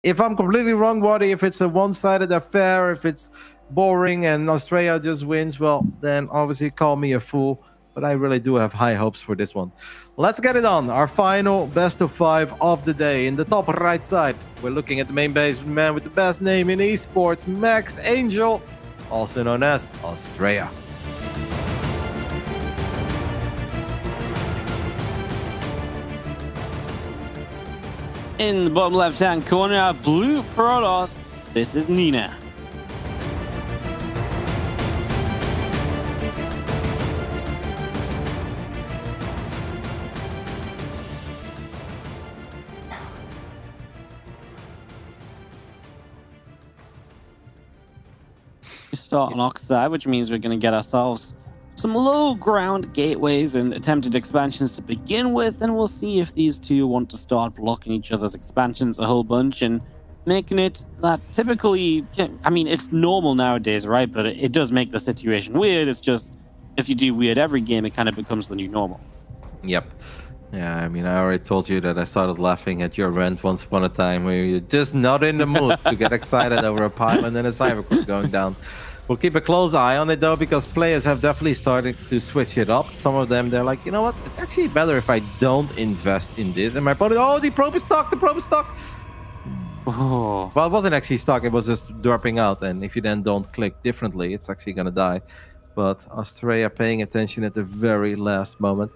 If I'm completely wrong, Waddy, if it's a one-sided affair, if it's boring and Astrea just wins, well, then obviously call me a fool. But I really do have high hopes for this one. Let's get it on. Our final best of 5 of the day. In the top right side, we're looking at the main base man with the best name in esports, Max Angel, also known as Astrea. In the bottom left-hand corner, our blue Protoss, this is Nina. We start on Oxide, which means we're going to get ourselves some low ground gateways and attempted expansions to begin with, and we'll see if these two want to start blocking each other's expansions a whole bunch and making it that typically, I mean, it's normal nowadays, right? But it does make the situation weird. It's just, if you do weird every game, it kind of becomes the new normal. Yep. Yeah, I mean, I already told you that I started laughing at your rant once upon a time where you're just not in the mood to get excited over a pylon and a cybercruise going down. We'll keep a close eye on it, though, because players have definitely started to switch it up. Some of them, they're like, you know what? It's actually better if I don't invest in this. And my opponent, oh, the probe is stuck. The probe is stuck. Oh. Well, it wasn't actually stuck. It was just dropping out. And if you then don't click differently, it's actually going to die. But Astrea paying attention at the very last moment.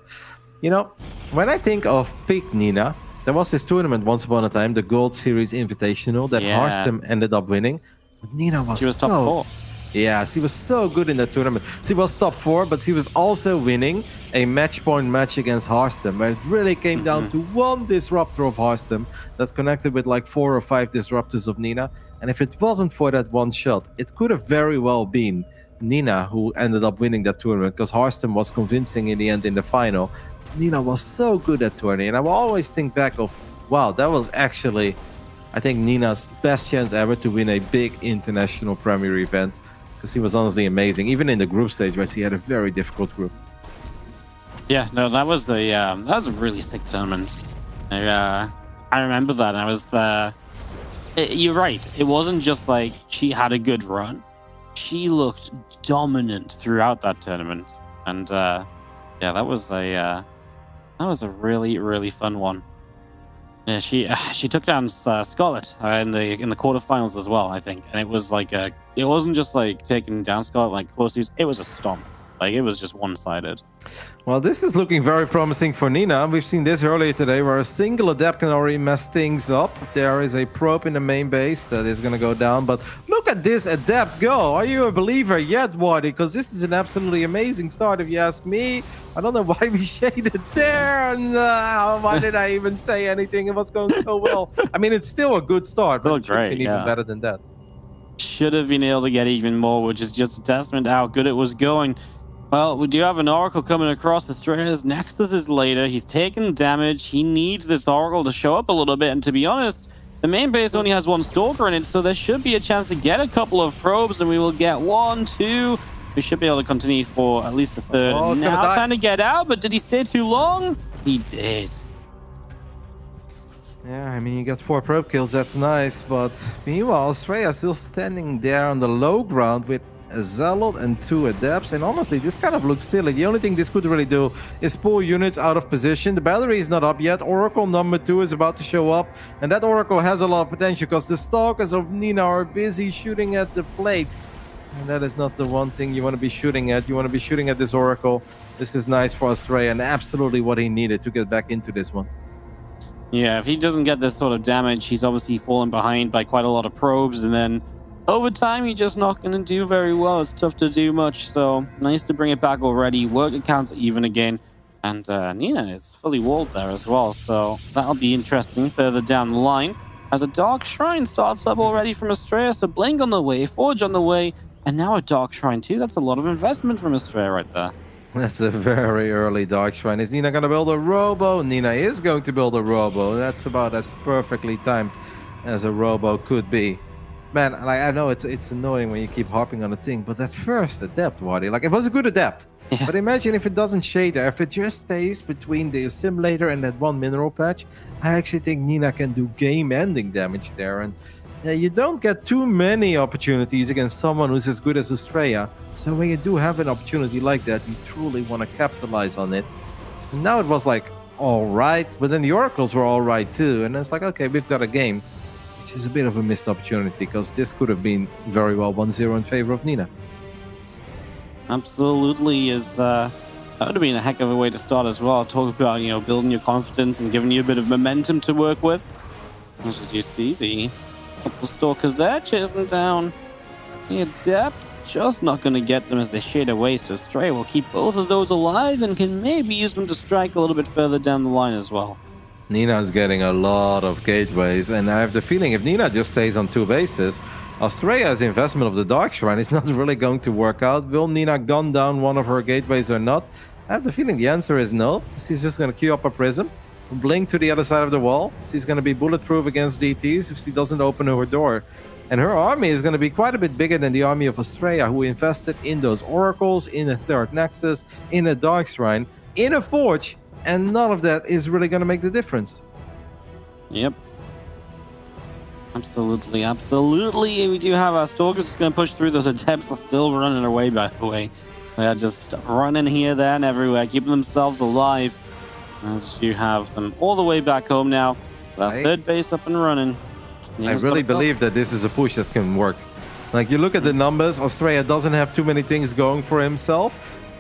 You know, when I think of peak Nina, there was this tournament once upon a time, the Gold Series Invitational, that Harstem ended up winning. But Nina was, she was top 4. Yeah, she was so good in that tournament. She was top 4, but she was also winning a match point match against Harstem, where it really came down to one disruptor of Harstem that connected with like 4 or 5 disruptors of Nina. And if it wasn't for that one shot, it could have very well been Nina who ended up winning that tournament, because Harstem was convincing in the end in the final. Nina was so good at tourney, and I will always think back of, wow, that was actually, I think, Nina's best chance ever to win a big international premier event. Because he was honestly amazing, even in the group stage, where he had a very difficult group. Yeah, no, that was a really sick tournament. I remember that. I was you're right. It wasn't just like she had a good run. She looked dominant throughout that tournament, and yeah, that was a really, really fun one. Yeah, she took down Scarlet in the quarterfinals as well, I think, and it was like it wasn't just like taking down Scarlet like close use, it was a stomp. Like, it was just one-sided. Well, this is looking very promising for Nina. We've seen this earlier today, where a single adept can already mess things up. There is a probe in the main base that is going to go down. But look at this adept go. Are you a believer yet, Waddy? Because this is an absolutely amazing start, if you ask me. I don't know why we shaded there. And why did I even say anything? It was going so well. I mean, it's still a good start, but it should have been even better than that. Should have been able to get even more, which is just a testament to how good it was going. Well, we do have an Oracle coming across. Astrea's Nexus is later. He's taking damage. He needs this Oracle to show up a little bit. And to be honest, the main base only has 1 Stalker in it, so there should be a chance to get a couple of probes, and we will get 1, 2. We should be able to continue for at least a 3rd. Oh, now trying to get out, but did he stay too long? He did. Yeah, I mean, you got 4 probe kills. That's nice. But meanwhile, Astrea still standing there on the low ground with a Zealot and 2 Adepts, and honestly, this kind of looks silly. The only thing this could really do is pull units out of position. The battery is not up yet. Oracle number 2 is about to show up, and that Oracle has a lot of potential because the Stalkers of Nina are busy shooting at the plates, and that is not the one thing you want to be shooting at. You want to be shooting at this Oracle. This is nice for Astrea, and absolutely what he needed to get back into this one. Yeah, if he doesn't get this sort of damage, he's obviously fallen behind by quite a lot of probes, and then over time, he's just not going to do very well. It's tough to do much, so nice to bring it back already. Work accounts even again, and Nina is fully walled there as well, so that'll be interesting further down the line. As a Dark Shrine starts up already from Astrea, so Blink on the way, Forge on the way, and now a Dark Shrine too. That's a lot of investment from Astrea right there. That's a very early Dark Shrine. Is Nina going to build a Robo? Nina is going to build a Robo. That's about as perfectly timed as a Robo could be. Man, like, I know it's annoying when you keep harping on a thing, but that first Adept, Waddy, like, it was a good Adept. Yeah. But imagine if it doesn't shade there, if it just stays between the assimilator and that one mineral patch. I actually think Nina can do game-ending damage there. And you don't get too many opportunities against someone who's as good as Astrea. So when you do have an opportunity like that, you truly want to capitalize on it. And now it was like, all right, but then the oracles were all right too. And it's like, okay, we've got a game, which is a bit of a missed opportunity because this could have been very well 1-0 in favor of Nina. Absolutely, that would have been a heck of a way to start as well. Talk about, building your confidence and giving you a bit of momentum to work with. As you see, the couple stalkers there chasing down the adepts. Just not going to get them as they shade away, so Astrea will keep both of those alive and can maybe use them to strike a little bit further down the line as well. Nina's getting a lot of gateways, and I have the feeling if Nina just stays on 2 bases, Astrea's investment of the Dark Shrine is not really going to work out. Will Nina gun down one of her gateways or not? I have the feeling the answer is no. She's just going to queue up a prism, blink to the other side of the wall. She's going to be bulletproof against DTs if she doesn't open her door. And her army is going to be quite a bit bigger than the army of Astrea, who invested in those oracles, in a third nexus, in a Dark Shrine, in a forge, and none of that is really going to make the difference. Yep. Absolutely, absolutely. We do have our stalkers just going to push through. Those adepts are still running away, by the way. They are just running here, there, and everywhere, keeping themselves alive. As you have them all the way back home now. That third base up and running. I really believe that this is a push that can work. Like, you look at the numbers, Astrea doesn't have too many things going for himself.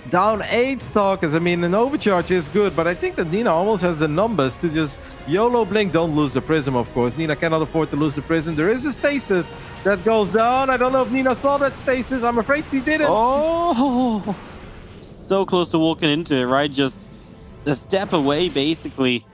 Down 8 stalkers, I mean, an overcharge is good, but I think that Nina almost has the numbers to just YOLO blink. Don't lose the prism, of course. Nina cannot afford to lose the prism. There is a stasis that goes down. I don't know if Nina saw that stasis. I'm afraid she didn't. Oh, so close to walking into it, right? Just a step away, basically.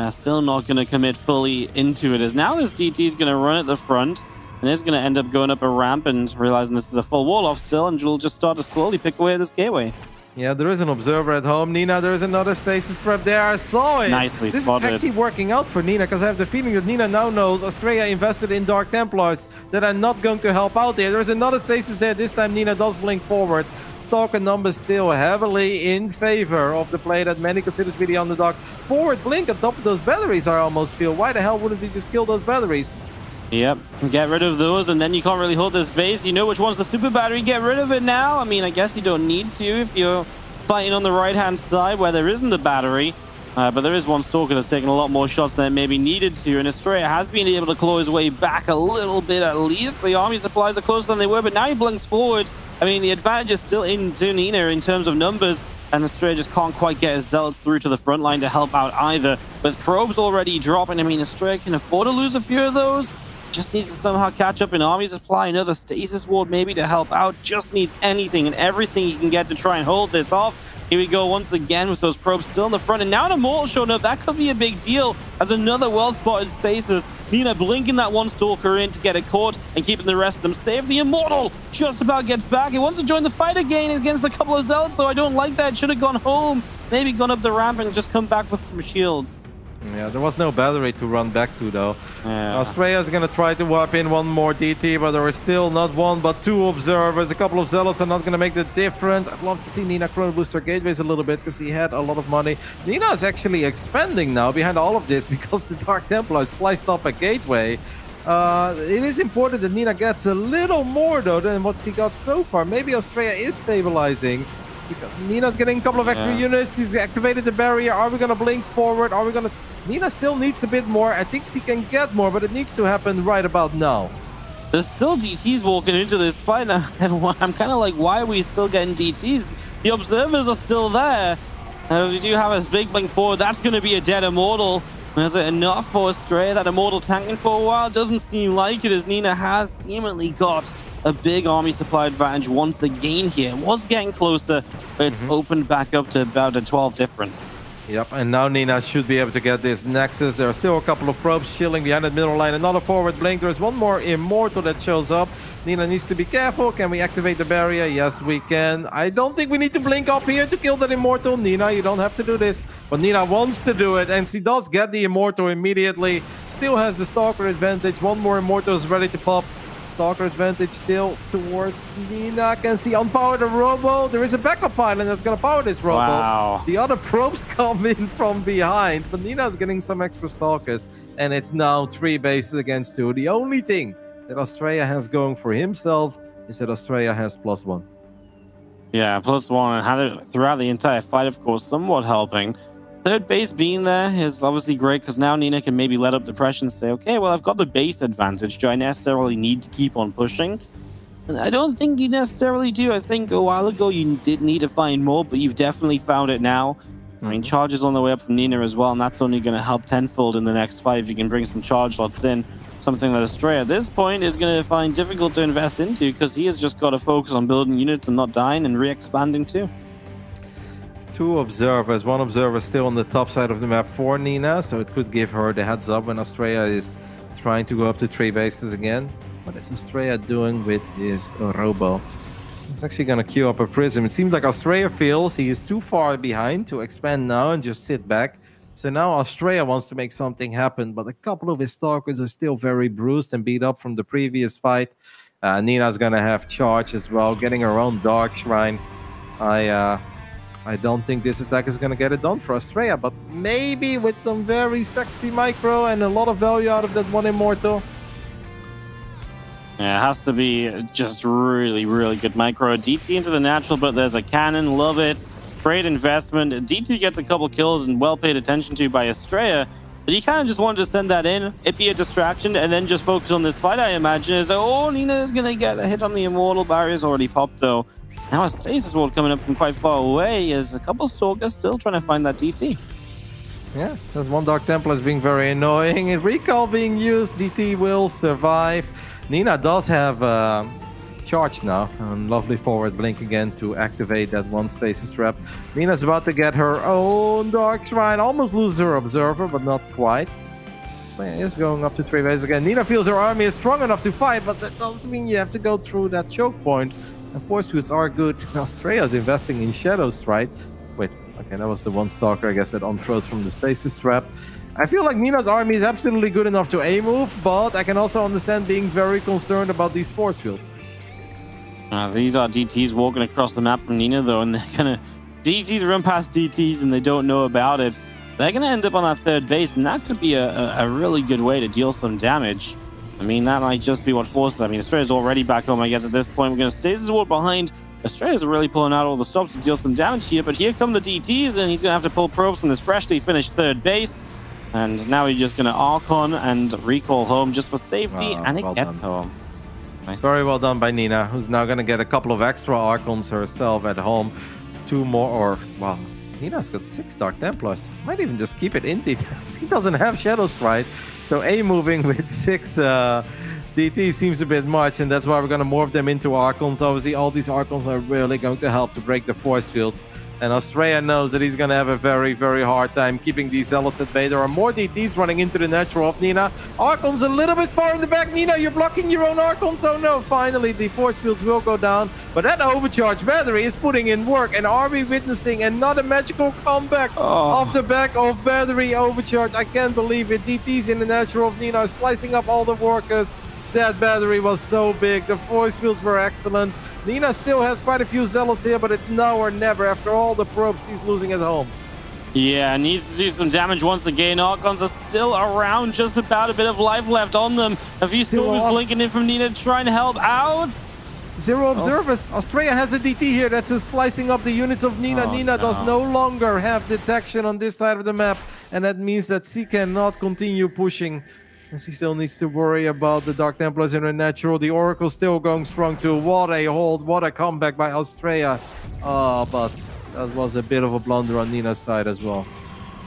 Still not going to commit fully into it, as now this DT is going to run at the front and is going to end up going up a ramp and realizing this is a full wall off still, and will just start to slowly pick away at this gateway. Yeah, there is an observer at home. Nina, there is another stasis trap there. I saw it. Nicely spotted. This is actually working out for Nina, because I have the feeling that Nina now knows Astrea invested in Dark Templars that are not going to help out there. There's another stasis there. This time Nina does blink forward. Stalker numbers still heavily in favor of the play that many consider to be the underdog. Forward blink on top of those batteries, I almost feel. Why the hell wouldn't he just kill those batteries? Yep, get rid of those, and then you can't really hold this base. You know which one's the super battery. Get rid of it now. I mean, I guess you don't need to if you're fighting on the right-hand side where there isn't a battery. But there is one stalker that's taking a lot more shots than it maybe needed to, and Astrea has been able to claw his way back a little bit at least. The army supplies are closer than they were, but now he blinks forward. I mean, the advantage is still into Nina in terms of numbers, and Astrea just can't quite get his zealots through to the front line to help out either. With probes already dropping, I mean, Astrea can afford to lose a few of those. Just needs to somehow catch up in army supply, another stasis ward maybe to help out. Just needs anything and everything he can get to try and hold this off. Here we go once again with those probes still in the front, and now an immortal showing up. That could be a big deal as another well-spotted stasis. Nina blinking that one stalker in to get it caught and keeping the rest of them safe. The immortal just about gets back. He wants to join the fight again against a couple of zealots, though. I don't like that. Should have gone home, maybe gone up the ramp and just come back with some shields. Yeah, there was no battery to run back to, though. Yeah. Astrea is going to try to warp in one more DT, but there is still not one but two observers. A couple of zealots are not going to make the difference. I'd love to see Nina chrono boost her gateways a little bit because he had a lot of money. Nina is actually expanding now behind all of this because the Dark Templar sliced up a gateway. It is important that Nina gets a little more, though, than what she got so far. Maybe Astrea is stabilizing. Because Nina's getting a couple of extra units. He's activated the barrier. Are we going to blink forward? Are we going to... Nina still needs a bit more. I think she can get more, but it needs to happen right about now. There's still DTs walking into this fight. I'm kind of like, why are we still getting DTs? The observers are still there. We do have this big blink forward. That's going to be a dead immortal. Is it enough for Astrea? That immortal tanking for a while? Doesn't seem like it, as Nina has seemingly got a big army supply advantage once again here. Was getting closer, but it's opened back up to about a 12 difference. Yep, and now Nina should be able to get this Nexus. There are still a couple of probes chilling behind that middle line. Another forward blink. There's one more Immortal that shows up. Nina needs to be careful. Can we activate the barrier? Yes, we can. I don't think we need to blink up here to kill that Immortal. Nina, you don't have to do this. But Nina wants to do it, and she does get the Immortal immediately. Still has the Stalker advantage. One more Immortal is ready to pop. Stalker advantage still towards Nina. Can see unpower the Robo. There is a backup pylon that's going to power this Robo. Wow. The other probes come in from behind, but Nina's getting some extra Stalkers. And it's now 3 bases against 2. The only thing that Astrea has going for himself is that Astrea has +1. Yeah, +1, and had it throughout the entire fight, of course, somewhat helping. Third base being there is obviously great because now Nina can maybe let up the pressure and say, okay, well, I've got the base advantage. Do I necessarily need to keep on pushing? And I don't think you necessarily do. I think a while ago you did need to find more, but you've definitely found it now. I mean, charges on the way up from Nina as well, and that's only going to help tenfold in the next fight if you can bring some charge lots in. Something that Astrea at this point is going to find difficult to invest into because he has just got to focus on building units and not dying and re-expanding too. 2 observers. 1 observer still on the top side of the map for Nina, so it could give her the heads up when Astrea is trying to go up to 3 bases again. What is Astrea doing with his Robo? He's actually going to queue up a Prism. It seems like Astrea feels he is too far behind to expand now and just sit back. So now Astrea wants to make something happen, but a couple of his Stalkers are still very bruised and beat up from the previous fight. Nina's going to have charge as well, getting her own Dark Shrine. I don't think this attack is going to get it done for Astrea, but maybe with some very sexy micro and a lot of value out of that 1 Immortal. Yeah, it has to be just really, really good micro. DT into the natural, but there's a cannon. Love it. Great investment. DT gets a couple kills and well paid attention to by Astrea. But he kind of just wanted to send that in, it be a distraction, and then just focus on this fight, I imagine. Is, oh, Nina is going to get a hit on the Immortal. Barrier's already popped, though. Now a Stasis Ward coming up from quite far away as a couple Stalkers still trying to find that DT. Yeah, there's 1 Dark Templar is being very annoying. And recall being used, DT will survive. Nina does have charge now. And lovely forward blink again to activate that 1 Stasis Trap. Nina's about to get her own Dark Shrine. Almost lose her Observer, but not quite. Astrea is going up to 3 bases again. Nina feels her army is strong enough to fight, but that doesn't mean you have to go through that choke point. And force fields are good. Astrea is investing in Shadow Strike. Wait, okay, that was the 1 Stalker, I guess, that unthrows from the Stasis Trap. I feel like Nina's army is absolutely good enough to A-move, but I can also understand being very concerned about these force fields. These are DTs walking across the map from Nina, though, and they're gonna... DTs run past DTs and they don't know about it. They're gonna end up on that 3rd base, and that could be a really good way to deal some damage. I mean, that might just be what forced it. I mean, Astrea's already back home, I guess, at this point. We're going to Stasis Ward behind. Astrea's really pulling out all the stops to deal some damage here, but here come the DTs, and he's going to have to pull probes from this freshly finished 3rd base. And now he's just going to Archon and recall home just for safety, and it gets home. Nice. Very well done by Nina, who's now going to get a couple of extra Archons herself at home. 2 more, or, well, Nina's got 6 Dark Templars. Might even just keep it in. He doesn't have Shadow Strike. So A-moving with 6 DT seems a bit much, and that's why we're going to morph them into Archons. Obviously, all these Archons are really going to help to break the force fields. And Astrea knows that he's going to have a very, very hard time keeping these Zealots at bay. There are more DTs running into the natural of Nina. Archons a little bit far in the back. Nina, you're blocking your own Archons. Oh no, finally the force fields will go down. But that overcharged battery is putting in work. And are we witnessing another magical comeback off the back of battery overcharge? I can't believe it. DTs in the natural of Nina are slicing up all the workers. That battery was so big. The force fields were excellent. Nina still has quite a few Zealots here, but it's now or never after all the probes he's losing at home. Yeah, needs to do some damage once again. Archons are still around, just about a bit of life left on them. A few Stormers blinking in from Nina trying to help out. 0 observers. Astrea has a DT here that's just slicing up the units of Nina. Nina does no longer have detection on this side of the map, and that means that she cannot continue pushing. And she still needs to worry about the Dark Templars in her natural. The Oracle still going strong too. What a hold, what a comeback by Astrea. But that was a bit of a blunder on Nina's side as well.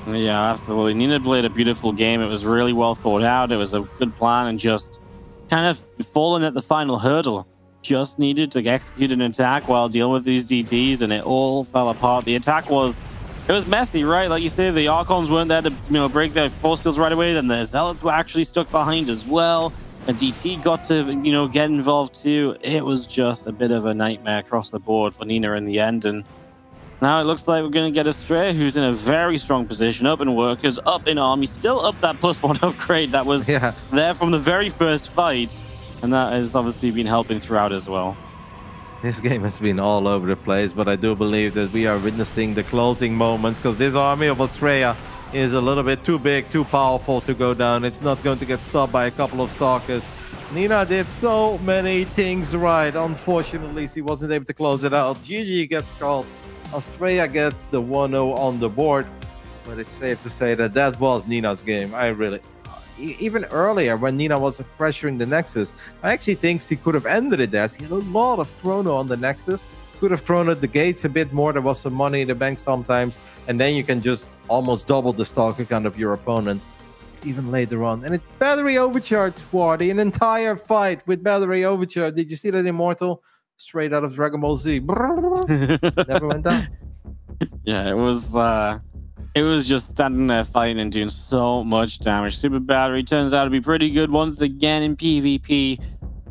Yeah, absolutely. Nina played a beautiful game. It was really well thought out. It was a good plan, and just kind of fallen at the final hurdle. Just needed to execute an attack while dealing with these DTs, and it all fell apart. The attack was... It was messy, right? Like you said, the Archons weren't there to, break their force fields right away. Then the Zealots were actually stuck behind as well. And DT got to, get involved too. It was just a bit of a nightmare across the board for Nina in the end. And now it looks like we're going to get Astrea, who's in a very strong position, up in workers, up in army, still up that +1 upgrade that was there from the very first fight. And that has obviously been helping throughout as well. This game has been all over the place, but I do believe that we are witnessing the closing moments, because this army of Astrea is a little bit too big, too powerful to go down. It's not going to get stopped by a couple of stalkers. Nina did so many things right. Unfortunately, she wasn't able to close it out. GG gets called. Astrea gets the 1-0 on the board. But it's safe to say that that was Nina's game. Even earlier when Nina was pressuring the Nexus, I actually think she could have ended it there. She had a lot of chrono on the Nexus. Could have thrown at the gates a bit more. There was some money in the bank sometimes. And then you can just almost double the stalker count of your opponent even later on. And it battery overcharged Wardy. An entire fight with battery overcharge. Did you see that Immortal? Straight out of Dragon Ball Z. Never went down. Yeah, it was just standing there fighting and doing so much damage. Super Battery turns out to be pretty good once again in PvP.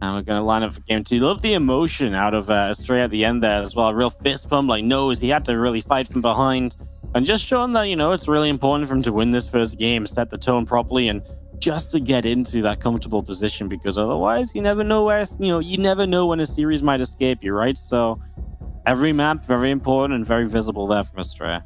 And we're going to line up for game 2. Love the emotion out of Astrea at the end there as well. A real fist pump, like knows he had to really fight from behind. And just showing that, you know, it's really important for him to win this first game, set the tone properly, and just to get into that comfortable position, because otherwise you never know where, you never know when a series might escape you, right? So every map, very important and very visible there from Astrea.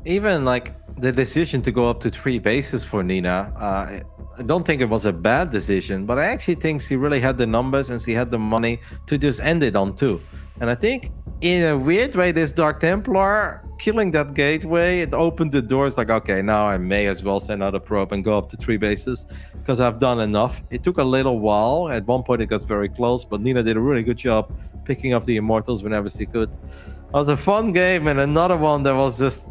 Even like the decision to go up to 3 bases for Nina, I don't think it was a bad decision, but I actually think she really had the numbers and she had the money to just end it on 2. And I think in a weird way, this Dark Templar killing that gateway, it opened the doors like, okay, now I may as well send out a probe and go up to 3 bases because I've done enough. It took a little while. At one point it got very close, but Nina did a really good job picking up the Immortals whenever she could. It was a fun game, and another one that was just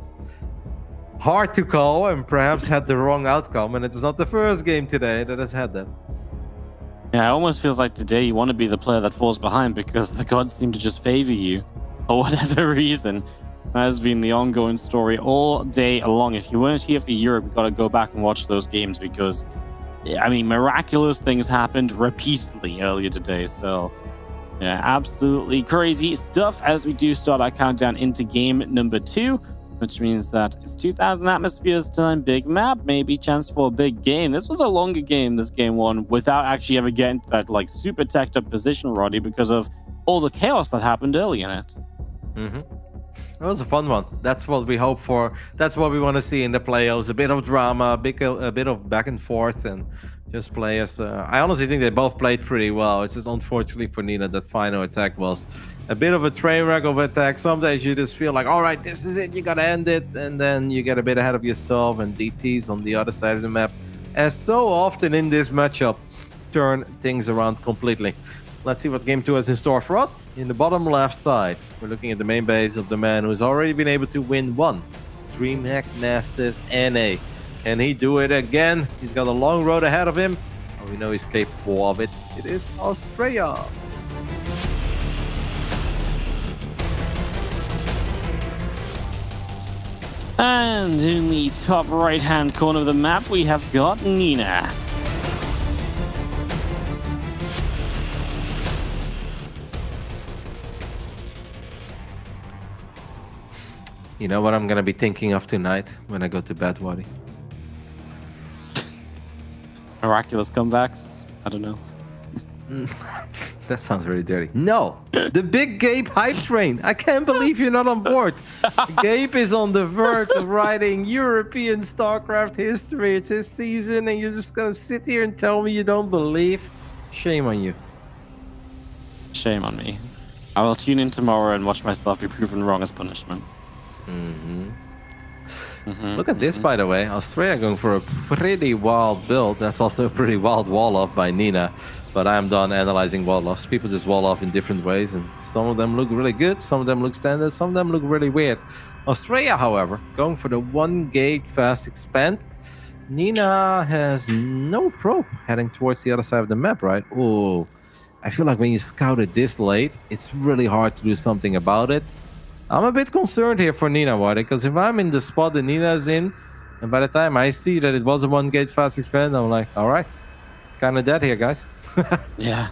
hard to call and perhaps had the wrong outcome, and it's not the first game today that has had that. Yeah, it almost feels like today you want to be the player that falls behind because the gods seem to just favor you for whatever reason. That has been the ongoing story all day long. If you weren't here for Europe, you've got to go back and watch those games because, I mean, miraculous things happened repeatedly earlier today. So, yeah, absolutely crazy stuff as we do start our countdown into game number 2. Which means that it's 2,000 atmospheres time, big map, maybe chance for a big game. This was a longer game, this game 1, without actually ever getting to that like super teched up position, Roddy, because of all the chaos that happened early in it. It was a fun one. That's what we hope for. That's what we want to see in the playoffs. A bit of drama, a bit of back and forth, and just players. I honestly think they both played pretty well. It's just unfortunately for Nina that final attack was a bit of a train wreck of attack. Sometimes you just feel like, all right, this is it. You got to end it. And then you get a bit ahead of yourself, and DTs on the other side of the map, as so often in this matchup, turn things around completely. Let's see what game 2 has in store for us. In the bottom left side, we're looking at the main base of the man who's already been able to win 1 DreamHack Masters NA. Can he do it again? He's got a long road ahead of him, and we know he's capable of it. It is Astrea. And in the top right-hand corner of the map, we have got Nina. You know what I'm going to be thinking of tonight when I go to bed, Waddy? Miraculous comebacks? I don't know. That sounds really dirty. No, the big Gabe hype train. I can't believe you're not on board. Gabe is on the verge of writing European StarCraft history. It's his season, and you're just going to sit here and tell me you don't believe? Shame on you. Shame on me. I will tune in tomorrow and watch myself be proven wrong as punishment. Look at this, by the way. Astrea going for a pretty wild build. That's also a pretty wild wall-off by Nina. But I'm done analyzing wall-offs. People just wall-off in different ways, and some of them look really good, some of them look standard, some of them look really weird. Astrea, however, going for the 1 gate fast expand. Nina has no probe heading towards the other side of the map, right? Oh, I feel like when you scout it this late, it's really hard to do something about it. I'm a bit concerned here for Nina, Waddy, because if I'm in the spot that Nina's in, and by the time I see that it was a 1 gate fast expand, I'm like, all right, kind of dead here, guys. Yeah.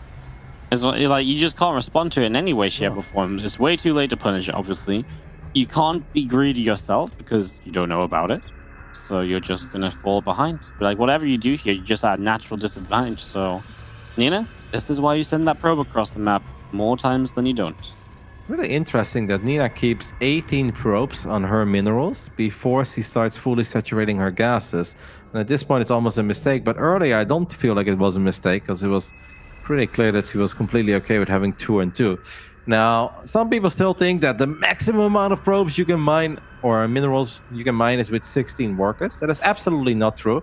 It's like you just can't respond to it in any way, shape, or form. It's way too late to punish it, obviously. You can't be greedy yourself because you don't know about it. So you're just going to fall behind. But like whatever you do here, you just at a natural disadvantage. So, Nina, This is why you send that probe across the map more times than you don't. Really interesting that Nina keeps 18 probes on her minerals before she starts fully saturating her gases. And at this point, it's almost a mistake. But earlier, I don't feel like it was a mistake because it was pretty clear that she was completely okay with having 2 and 2. Now, some people still think that the maximum amount of probes you can mine or minerals you can mine is with 16 workers. That is absolutely not true.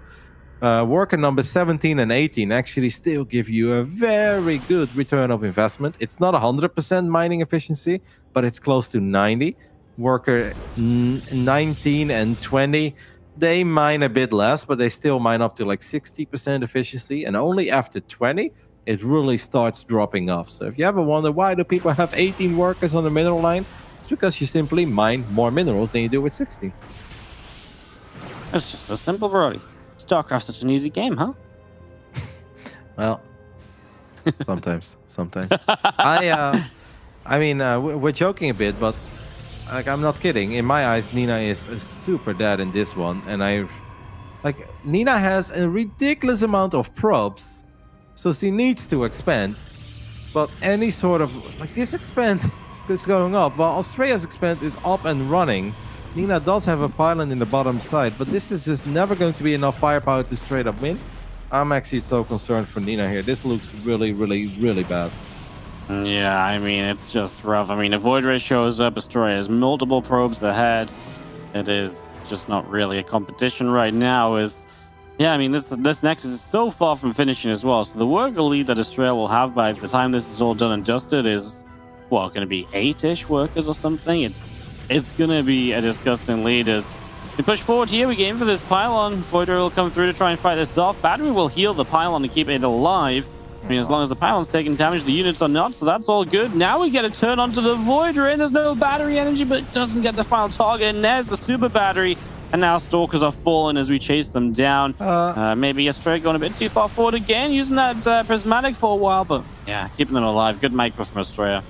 Worker numbers 17 and 18 actually still give you a very good return of investment. It's not 100% mining efficiency, but it's close to 90. Worker 19 and 20, they mine a bit less, but they still mine up to like 60% efficiency. And only after 20, it really starts dropping off. So if you ever wonder why do people have 18 workers on the mineral line, it's because you simply mine more minerals than you do with 16. It's just so simple, Brody. StarCraft's such an easy game, huh? Well, sometimes. I mean, we're joking a bit, but like, I'm not kidding. In my eyes, Nina is super dead in this one, and Nina has a ridiculous amount of probes, so she needs to expand. But any sort of like this expand is going up, while Astrea's expand is up and running. Nina does have a pylon in the bottom side, but this is just never going to be enough firepower to straight up win. I'm actually so concerned for Nina here. This looks really, really, really bad. Yeah, I mean, it's just rough. I mean, if Void Ray shows up, Astrea has multiple probes ahead. It is just not really a competition right now. Yeah, I mean, this Nexus is so far from finishing as well. So the worker lead that Astrea will have by the time this is all done and dusted is, well, going to be 8-ish workers or something. It's going to be a disgusting lead as we push forward here. We get in for this pylon. Void Ray will come through to try and fight this off. Battery will heal the pylon to keep it alive. I mean, as long as the pylon's taking damage, the units are not, so that's all good. Now we get a turn onto the Void Ray. There's no battery energy, but it doesn't get the final target. And there's the super battery. And now Stalkers are falling as we chase them down. Maybe Astrea going a bit too far forward again, using that prismatic for a while. But yeah, keeping them alive. Good micro from Astrea.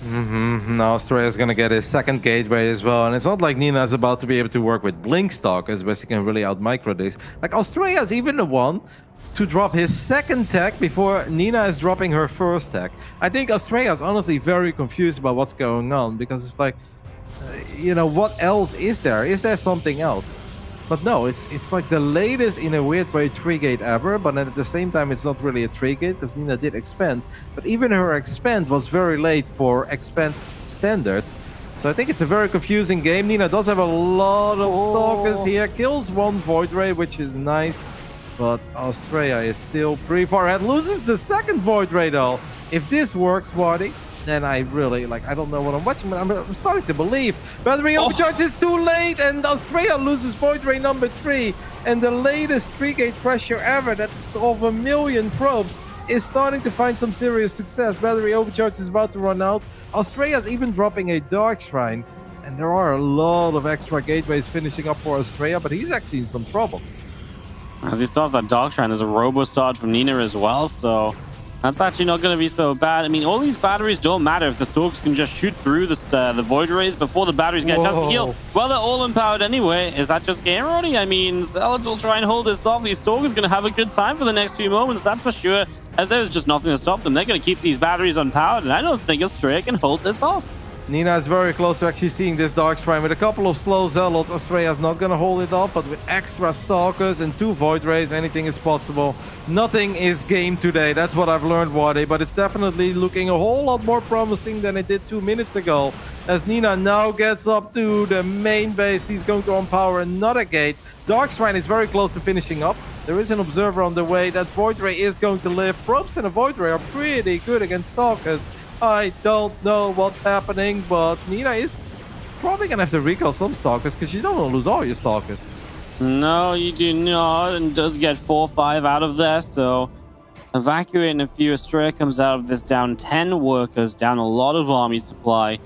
Now Astrea is going to get his second gateway as well. And it's not like Nina is about to be able to work with Blink Stalkers, where she can really out-micro this. Like, Astrea is even the one to drop his second tech before Nina is dropping her first tech. I think Astrea is honestly very confused about what's going on, because it's like, you know, what else is there? Is there something else? But no, it's like the latest, in a weird way, 3-gate ever, but at the same time it's not really a 3-gate because Nina did expand. But even her expand was very late for expand standards. So I think it's a very confusing game. Nina does have a lot of stalkers here. Kills one Void Ray, which is nice. But Astrea is still pretty far ahead. Loses the second Void Ray though. If this works, Marty, then I really, like, I don't know what I'm watching, but I'm starting to believe. Battery overcharge is too late, and Astrea loses Void Ray number 3. And the latest 3-gate pressure ever, that's of 1 million probes, is starting to find some serious success. Battery overcharge is about to run out. Astrea's even dropping a Dark Shrine. And there are a lot of extra gateways finishing up for Astrea, but he's actually in some trouble. As he starts that Dark Shrine, there's a Robo Start from Nina as well, so that's actually not going to be so bad. I mean, all these batteries don't matter if the Stalkers can just shoot through the Void Rays before the batteries get a chance to heal. Well, they're all empowered anyway. Is that just game ready? I mean, Zealots will try and hold this off. These Stalkers going to have a good time for the next few moments, that's for sure, as there's just nothing to stop them. They're going to keep these batteries unpowered, and I don't think Astrea can hold this off. Nina is very close to actually seeing this Dark Shrine. With a couple of slow Zealots, Astrea is not going to hold it off, but with extra Stalkers and 2 Void Rays, anything is possible. Nothing is game today. That's what I've learned, Wade, but it's definitely looking a whole lot more promising than it did 2 minutes ago. As Nina now gets up to the main base, he's going to unpower another gate. Dark Shrine is very close to finishing up. There is an Observer on the way. That Void Ray is going to live. Probes and a Void Ray are pretty good against Stalkers. I don't know what's happening, but Nina is probably going to have to recall some Stalkers because you don't want to lose all your Stalkers. No, you do not, and does get 4-5 out of there, so evacuating a few. Astrea comes out of this down 10 workers, down a lot of army supply.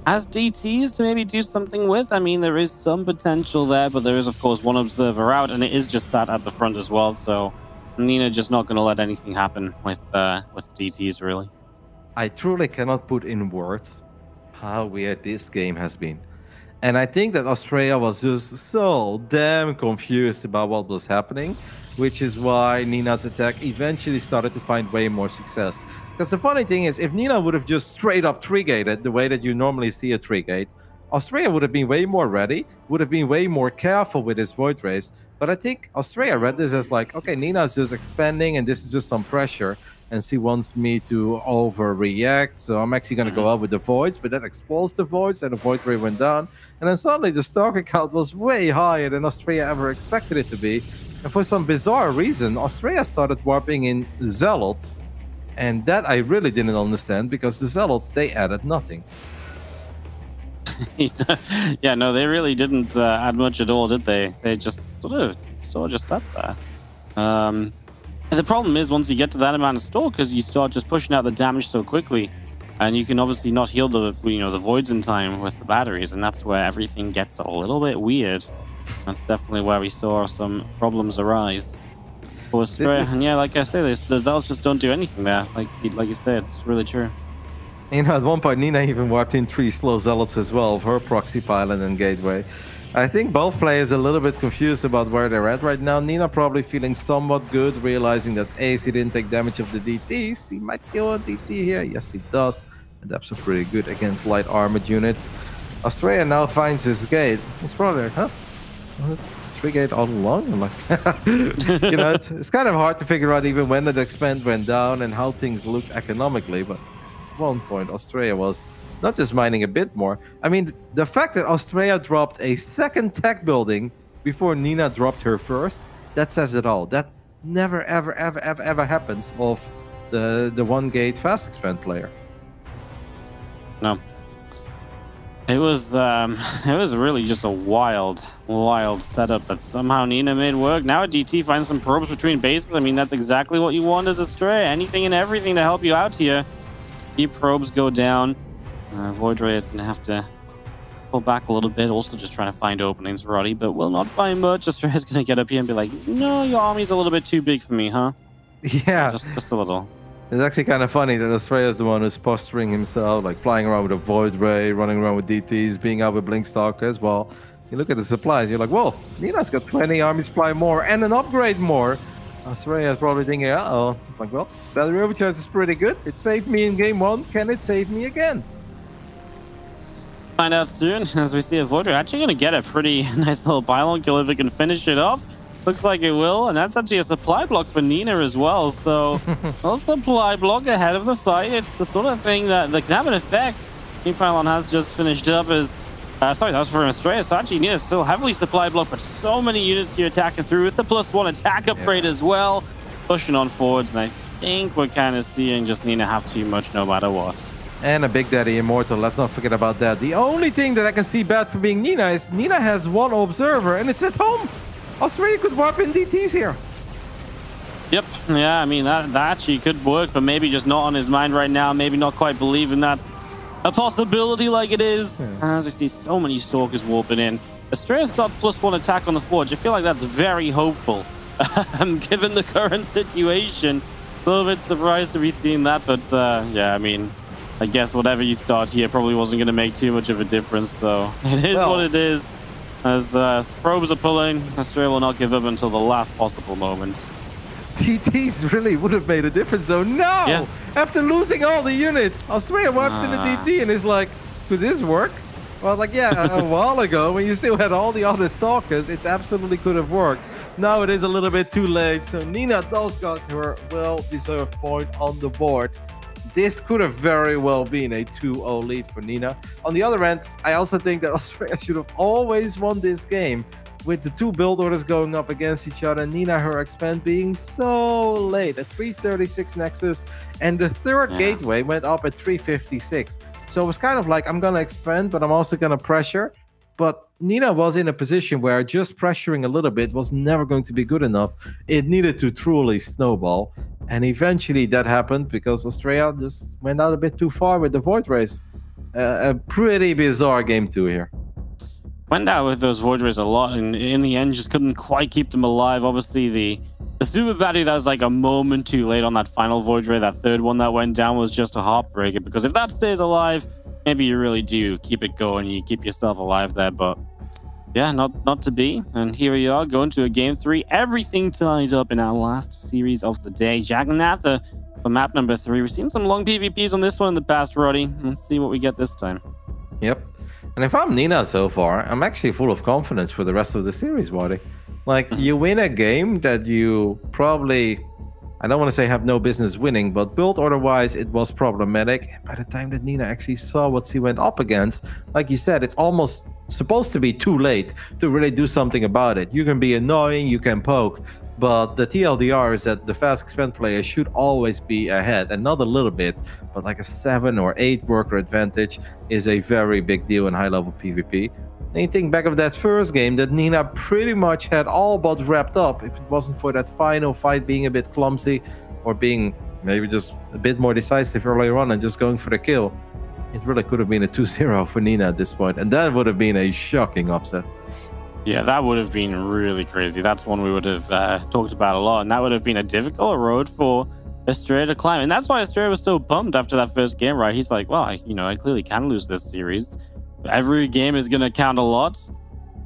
Has DTs to maybe do something with? I mean, there is some potential there, but there is, of course, one Observer out, and it is just that at the front as well, so Nina just not going to let anything happen with DTs, really. I truly cannot put in words how weird this game has been. And I think that Astrea was just so damn confused about what was happening which is why Nina's attack eventually started to find way more success. Because the funny thing is, if Nina would have just straight up 3-gated the way that you normally see a 3-gate, Astrea would have been way more ready, would have been way more careful with his Void Rays. But I think Astrea read this as like, okay, Nina's just expanding and this is just some pressure. And she wants me to overreact. So I'm actually going to go out with the Voids, but that explodes the Voids and the Void Ray went down. And then suddenly the Stalker count was way higher than Astrea ever expected it to be. And for some bizarre reason, Astrea started warping in Zealots. And that I really didn't understand because the Zealots, they added nothing. Yeah, no, they really didn't add much at all, did they? They just sort of just sat there. And the problem is, once you get to that amount of stalkers, you start just pushing out the damage so quickly, and you can obviously not heal the the voids in time with the batteries, and that's where everything gets a little bit weird. That's definitely where we saw some problems arise. For Astrea, and yeah, like I say, the Zealots just don't do anything there. Like you said, it's really true. At one point, Nina even warped in 3 slow Zealots as well of her proxy pilot and gateway. I think both players are a little bit confused about where they're at right now. Nina probably feeling somewhat good, realizing that AC didn't take damage of the DTs. He might kill a DT here. Yes, he does. And that's pretty good against light armored units. Astrea now finds his gate. He's probably like, huh? Was it 3-gate all along? I'm like, it's kind of hard to figure out even when that expand went down and how things looked economically. But at one point, Astrea was not just mining a bit more. I mean, the fact that Astrea dropped a second tech building before Nina dropped her first, that says it all. That never, ever, ever, ever, ever happens of the 1-gate fast expand player. No. It was really just a wild setup that somehow Nina made work. Now a DT finds some probes between bases. I mean, that's exactly what you want as Astrea. Anything and everything to help you out here. Deep probes go down. Void Ray is going to have to pull back a little bit, also just trying to find openings, Roddy, but will not find much. Astrea is going to get up here and be like, no, your army's a little bit too big for me, huh? Yeah. Just a little. It's actually kind of funny that Astrea is the one who's posturing himself, like flying around with a Void Ray, running around with DTs, being out with Blinkstalker as well. You look at the supplies, you're like, whoa, Nina's got 20 army supply more and an upgrade more. Astrea is probably thinking, uh-oh. It's like, well, battery overcharge is pretty good. It saved me in game 1. Can it save me again? Find out soon as we see a Void Ray actually going to get a pretty nice little pylon kill if it can finish it off. Looks like it will, and that's actually a supply block for Nina as well. So, a supply block ahead of the fight. It's the sort of thing that can have an effect. New pylon has just finished up as sorry, that was for Astrea. So actually, Nina's still heavily supply block, but so many units here attacking through with the +1 attack upgrade as well, pushing on forwards. And I think we're kind of seeing just Nina have too much no matter what. And a Big Daddy Immortal, let's not forget about that. The only thing that I can see bad for being Nina is Nina has 1 observer and it's at home. Astrea could warp in DTs here. Yep, yeah, I mean, that actually could work, but maybe just not on his mind right now. Maybe not quite believing that's a possibility like it is. As I see so many Stalkers warping in. Astrea's got +1 attack on the Forge. I feel like that's very hopeful, given the current situation. A little bit surprised to be seeing that, but yeah, I mean, I guess whatever you start here probably wasn't going to make too much of a difference, so it is what it is. As probes are pulling, Astrea will not give up until the last possible moment. DTs really would have made a difference, though. No! Yeah. After losing all the units, Astrea warps in the DT and is like, could this work? Well, like, yeah, a while ago, when you still had all the other Stalkers, it absolutely could have worked. Now it is a little bit too late, so Nina does got her well-deserved point on the board. This could have very well been a 2-0 lead for Nina. On the other end, I also think that Astrea should have always won this game with the 2 build orders going up against each other. Nina, her expand being so late at 336 Nexus, and the 3rd gateway went up at 356. So it was kind of like, I'm going to expand, but I'm also going to pressure. But Nina was in a position where just pressuring a little bit was never going to be good enough. It needed to truly snowball. And eventually that happened because Astrea just went out a bit too far with the Void Rays. A pretty bizarre game 2 here. Went out with those Void Rays a lot, and in the end just couldn't quite keep them alive. Obviously, the super battery that was like a moment too late on that final Void Ray, that 3rd one that went down, was just a heartbreaker. Because if that stays alive, maybe you really do keep it going, you keep yourself alive there. But Yeah, not to be. And here we are going to a game 3. Everything tied up in our last series of the day. Jagannath for map number 3. We've seen some long PvPs on this one in the past, Roddy. Let's see what we get this time. Yep. And if I'm Nina so far, I'm actually full of confidence for the rest of the series, Waddy. Like, you win a game that you probably, I don't want to say have no business winning, but build order-wise, it was problematic. And by the time that Nina actually saw what she went up against, like you said, it's almost supposed to be too late to really do something about it. You can be annoying, you can poke, but the TLDR is that the fast expand player should always be ahead, and not a little bit, but like a 7 or 8 worker advantage is a very big deal in high-level PvP. And you think back of that first game that Nina pretty much had all but wrapped up if it wasn't for that final fight being a bit clumsy or being maybe just a bit more decisive earlier on and just going for the kill. It really could have been a 2-0 for Nina at this point, and that would have been a shocking upset. Yeah, that would have been really crazy. That's one we would have talked about a lot, and that would have been a difficult road for Astrea to climb. And that's why Astrea was so pumped after that first game, right? He's like, well, I clearly can lose this series. Every game is going to count a lot.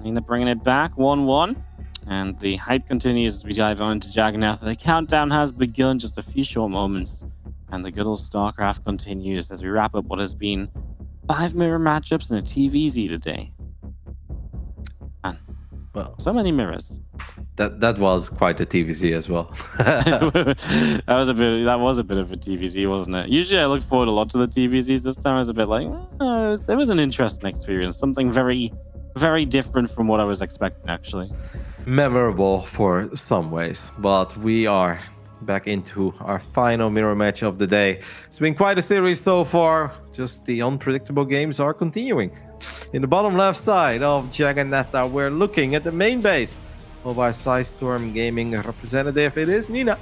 Nina bringing it back, 1-1. And the hype continues as we dive on into Jagannath. The countdown has begun, just a few short moments. And the good old StarCraft continues as we wrap up what has been 5 mirror matchups and a TVZ today. Man, well, so many mirrors. That was quite a TVZ as well. that was a bit of a TVZ, wasn't it? Usually I look forward a lot to the TVZs. This time I was a bit like, it was an interesting experience. Something very, very different from what I was expecting, actually. Memorable for some ways, but we are back into our final mirror match of the day. It's been quite a series so far. Just the unpredictable games are continuing. In the bottom left side of Jagannatha, we're looking at the main base of our Storm Gaming representative. It is Nina.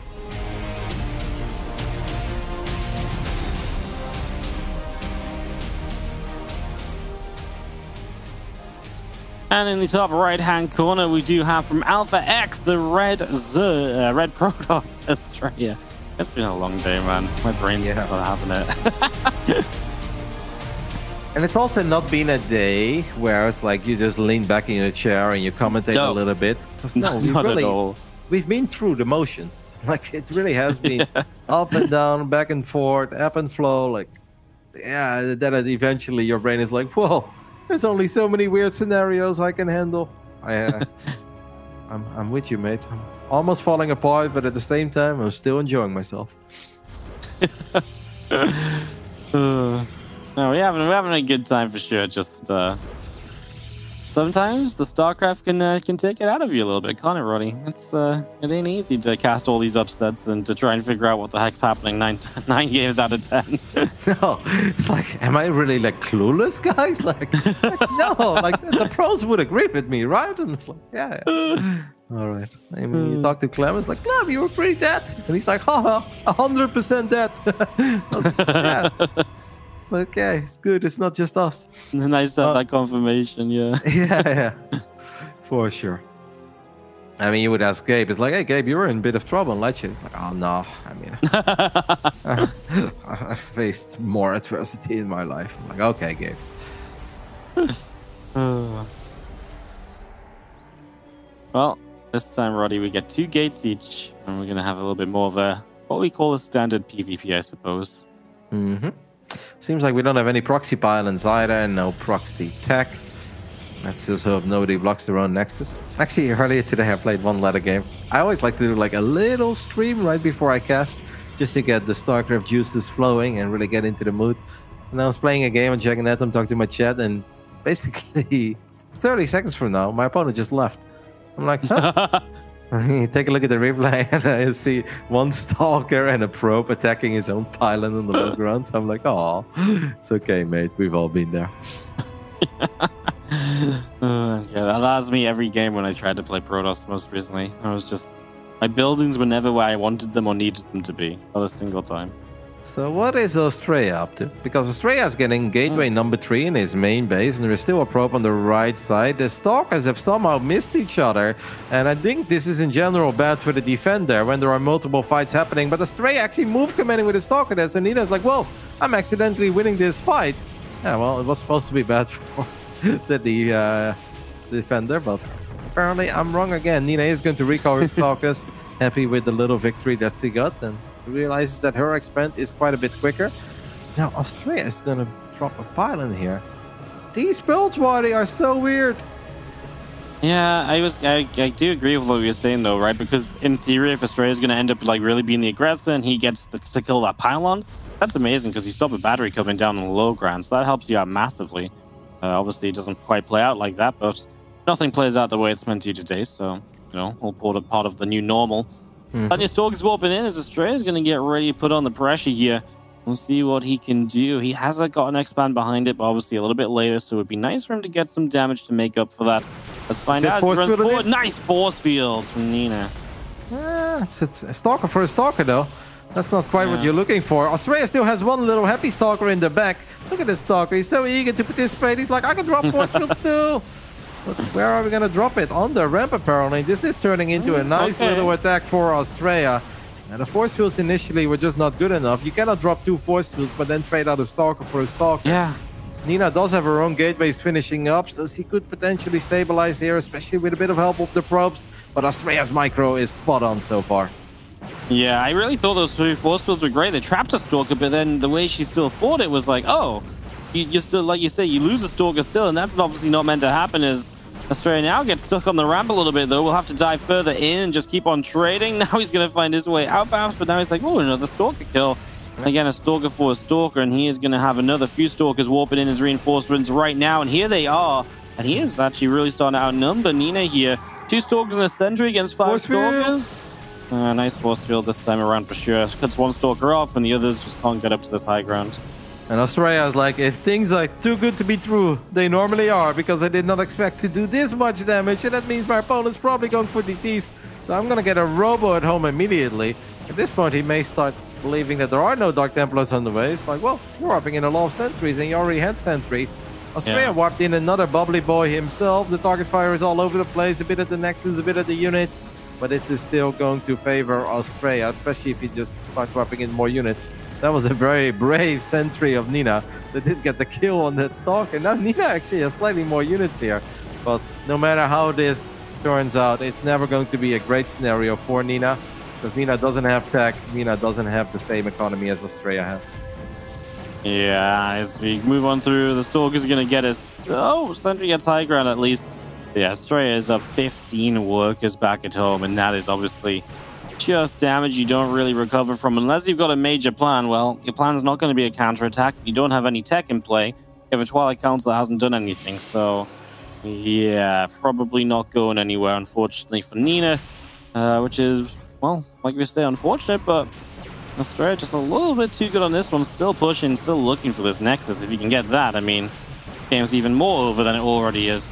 And in the top right-hand corner, we do have from Alpha X, the red Protoss Astrea. It's been a long day, man. My brain's not having it. And it's also not been a day where it's like you just lean back in your chair and you commentate a little bit. No, not at all. We've been through the motions. Like, it really has been up and down, back and forth, ebb and flow. Like, yeah, then eventually your brain is like, whoa, there's only so many weird scenarios I can handle. I'm with you, mate. I'm almost falling apart, but at the same time, I'm still enjoying myself. No, we're having a good time for sure. Just sometimes the StarCraft can take it out of you a little bit, can't it, Roddy? It ain't easy to cast all these upsets and to try and figure out what the heck's happening 9 games out of 10. No, it's like, am I really like clueless, guys? Like no, like the pros would agree with me, right? And it's like, yeah. All right. I mean, you talk to Clem, it's like, Clem, you were pretty dead. And he's like, haha, 100% dead. I was like, yeah. Okay, it's good. It's not just us. Nice to have that confirmation, yeah. Yeah, for sure. I mean, you would ask Gabe. It's like, hey, Gabe, you were in a bit of trouble in Legend. It's like, oh, no. I mean, I faced more adversity in my life. I'm like, okay, Gabe. Well, this time, Roddy, we get 2 gates each. And we're going to have a little bit more of a, what we call a standard PvP, I suppose. Mm-hmm. Seems like we don't have any proxy pylons either, and no proxy tech. Let's just hope nobody blocks their own Nexus. Actually, earlier today I played one ladder game. I always like to do like a little stream right before I cast, just to get the StarCraft juices flowing and really get into the mood. And I was playing a game on Jagannath, I'm talking to my chat, and basically 30 seconds from now, my opponent just left. I'm like, huh? Take a look at the replay and I see one Stalker and a Probe attacking his own pylon on the low ground. I'm like, oh, it's okay, mate. We've all been there. Yeah, that was me every game when I tried to play Protoss most recently. I was just, my buildings were never where I wanted them or needed them to be. Not a single time. So what is Astrea up to? Because Astrea is getting gateway number 3 in his main base, and there's still a probe on the right side. The Stalkers have somehow missed each other, and I think this is in general bad for the defender when there are multiple fights happening. But Astrea actually moved commanding with his Stalker there, so Nina's like, whoa, I'm accidentally winning this fight. Yeah, well, it was supposed to be bad for that the defender, but apparently I'm wrong again. Nina is going to recover his focus, happy with the little victory that she got, and realizes that her expand is quite a bit quicker. Now Astrea is going to drop a pylon here. These builds, Waddy, are so weird. Yeah, I do agree with what you're saying though, right? Because in theory, if Astrea is going to end up like really being the aggressor and he gets to kill that pylon, that's amazing because he stopped a battery coming down on the low ground, so that helps you out massively. Obviously, it doesn't quite play out like that, but nothing plays out the way it's meant to today. So, you know, all part of the new normal. And your Stork is warping in as Astrea is going to get ready to put on the pressure here. We'll see what he can do. He hasn't got an expand behind it, but obviously a little bit later, so it would be nice for him to get some damage to make up for that. Let's find out. Nice force field from Nina. It's a Stalker for a Stalker, though. That's not quite what you're looking for. Astrea still has one little happy Stalker in the back. Look at this Stalker. He's so eager to participate. He's like, I can drop force fields too. But where are we going to drop it? On the ramp, apparently. This is turning into a nice little attack for Astrea. And the force fields initially were just not good enough. You cannot drop 2 force fields, but then trade out a Stalker for a Stalker. Yeah. Nina does have her own gateways finishing up, so she could potentially stabilize here, especially with a bit of help of the probes. But Astrea's micro is spot on so far. Yeah, I really thought those 2 force fields were great. They trapped a Stalker, but then the way she still fought it was like, oh, you still, like you say, you lose a Stalker still, and that's obviously not meant to happen. As Astrea now gets stuck on the ramp a little bit, though. We'll have to dive further in and just keep on trading. Now he's going to find his way outbound, but now he's like, oh, another Stalker kill. And again, a Stalker for a Stalker, and he is going to have another few Stalkers warping in his reinforcements right now, and here they are. And he is actually really starting to outnumber Nina here. 2 Stalkers and a Sentry against 5 Stalkers. Nice force field this time around for sure. Cuts 1 Stalker off, and the others just can't get up to this high ground. And Astrea is like, if things are too good to be true, they normally are, because I did not expect to do this much damage, and that means my opponent's probably going for DTs. So I'm going to get a Robo at home immediately. At this point, he may start believing that there are no Dark Templars on the way. It's like, well, you're warping in a lot of sentries, and you already had sentries. Astrea warped in another bubbly boy himself. The target fire is all over the place, a bit at the Nexus, a bit at the units. But this is still going to favor Astrea, especially if he just starts warping in more units. That was a very brave sentry of Nina that did get the kill on that Stalker. Now Nina actually has slightly more units here. But no matter how this turns out, it's never going to be a great scenario for Nina. Because Nina doesn't have tech, Nina doesn't have the same economy as Astrea have. Yeah, as we move on through, the Stalker's going to get us... Oh, Sentry gets high ground at least. Yeah, Astrea is up 15 workers back at home, and that is obviously just damage you don't really recover from unless you've got a major plan. Well, your plan's not going to be a counterattack. You don't have any tech in play. You have a Twilight Council that hasn't done anything. So, yeah, probably not going anywhere, unfortunately, for Nina. Which is, well, like we say, unfortunate, but Astrea just a little bit too good on this one. Still pushing, still looking for this Nexus. If you can get that, I mean, game's even more over than it already is.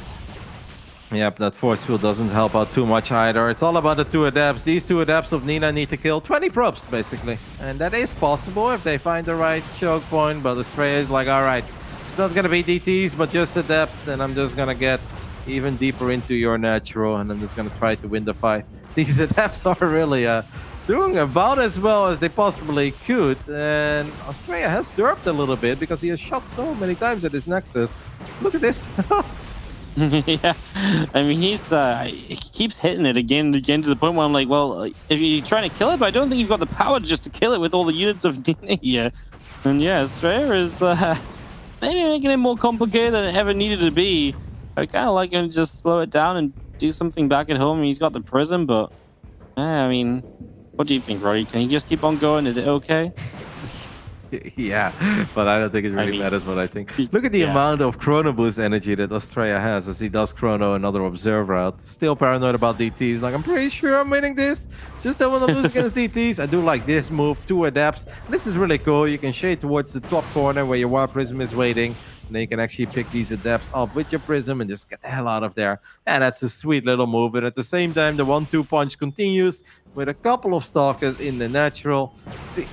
Yep, that force field doesn't help out too much either. It's all about the 2 adepts. These 2 adepts of Nina need to kill 20 probes, basically. And that is possible if they find the right choke point. But Astrea is like, all right, it's not going to be DTs, but just adepts. Then I'm just going to get even deeper into your natural, and I'm just going to try to win the fight. These adepts are really doing about as well as they possibly could. And Astrea has derped a little bit because he has shot so many times at his Nexus. Look at this. Yeah, I mean, he keeps hitting it again and again to the point where I'm like, well, if you're trying to kill it, but I don't think you've got the power just to kill it with all the units of Nina here. And yeah, Astrea is maybe making it more complicated than it ever needed to be. I kind of like him to just slow it down and do something back at home. He's got the prism, but I mean, what do you think, Roddy? Can he just keep on going? Is it okay? Yeah, but I don't think it really matters what I think. Look at the amount of Chrono Boost energy that Astrea has as he does Chrono another Observer out. Still paranoid about DTs. Like, I'm pretty sure I'm winning this. Just don't want to lose against DTs. I do like this move, 2 adapts. This is really cool. You can shade towards the top corner where your War Prism is waiting. And then you can actually pick these adepts up with your prism and just get the hell out of there. And that's a sweet little move. And at the same time, the 1-2 punch continues with a couple of Stalkers in the natural.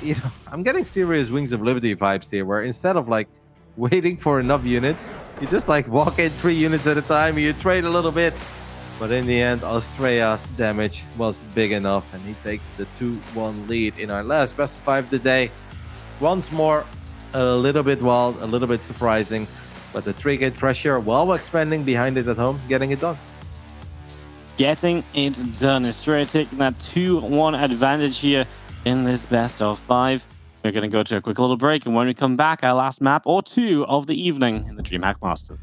You know, I'm getting serious Wings of Liberty vibes here, where instead of like waiting for enough units, you just like walk in 3 units at a time, you trade a little bit. But in the end, Astrea's damage was big enough, and he takes the 2-1 lead in our last best of 5 of the day. Once more, a little bit wild, a little bit surprising. But the 3-gate pressure while expanding behind it at home, getting it done. Getting it done. Astrea taking that 2-1 advantage here in this best of 5. We're going to go to a quick little break, and when we come back, our last map or 2 of the evening in the DreamHack Masters.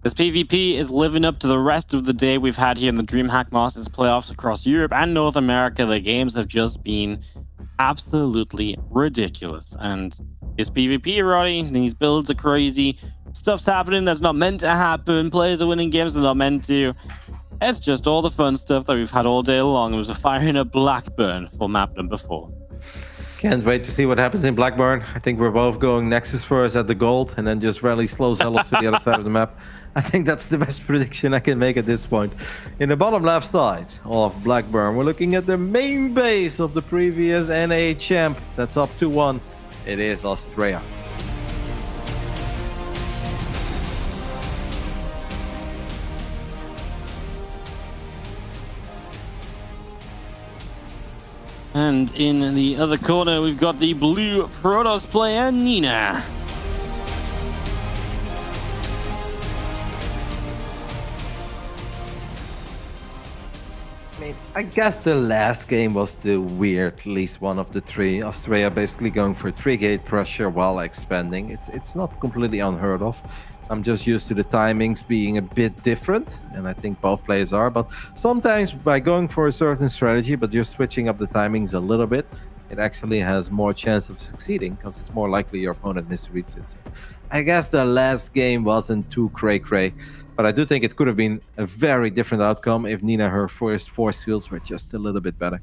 This PvP is living up to the rest of the day we've had here in the DreamHack Masters playoffs across Europe and North America. The games have just been absolutely ridiculous. And this PvP, Roddy, these builds are crazy. Stuff's happening that's not meant to happen. Players are winning games they're not meant to. It's just all the fun stuff that we've had all day long. It was a firing up Blackburn for map number 4. Can't wait to see what happens in Blackburn. I think we're both going Nexus first at the gold and then just rally slow zealots to the other side of the map. I think that's the best prediction I can make at this point. In the bottom left side of Blackburn, we're looking at the main base of the previous NA champ. That's up to 1. It is Astrea. And in the other corner, we've got the blue Protoss player, Nina. I guess the last game was the weird, least one of the 3. Astrea basically going for 3-gate pressure while expanding. It's not completely unheard of. I'm just used to the timings being a bit different, and I think both players are. But sometimes by going for a certain strategy, but just switching up the timings a little bit, it actually has more chance of succeeding because it's more likely your opponent misreads it. So I guess the last game wasn't too cray-cray, but I do think it could have been a very different outcome if Nina, her first force fields were just a little bit better.